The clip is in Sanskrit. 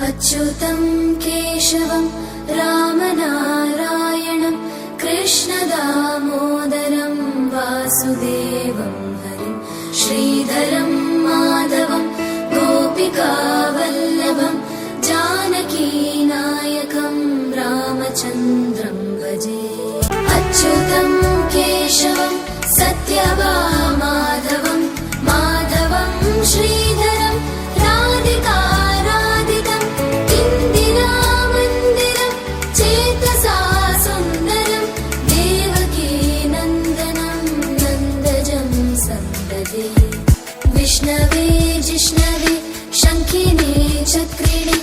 अच्युतं केशवं रामनारायणं कृष्णदामोदरं वासुदेवं हरिं श्रीधरं माधवं गोपिकावल्लभं जानकीनायकं रामचन्द्रं भजे। अच्युतं केशवं सत्यभामाधवं माधवं श्रीधरं राधिकाराधितं इन्दिरामन्दिरं चेतसा सुन्दरं देवकी नन्दनं नन्दजं सन्ददे। विष्णवे जिष्णवे शङ्खिने चक्रिणे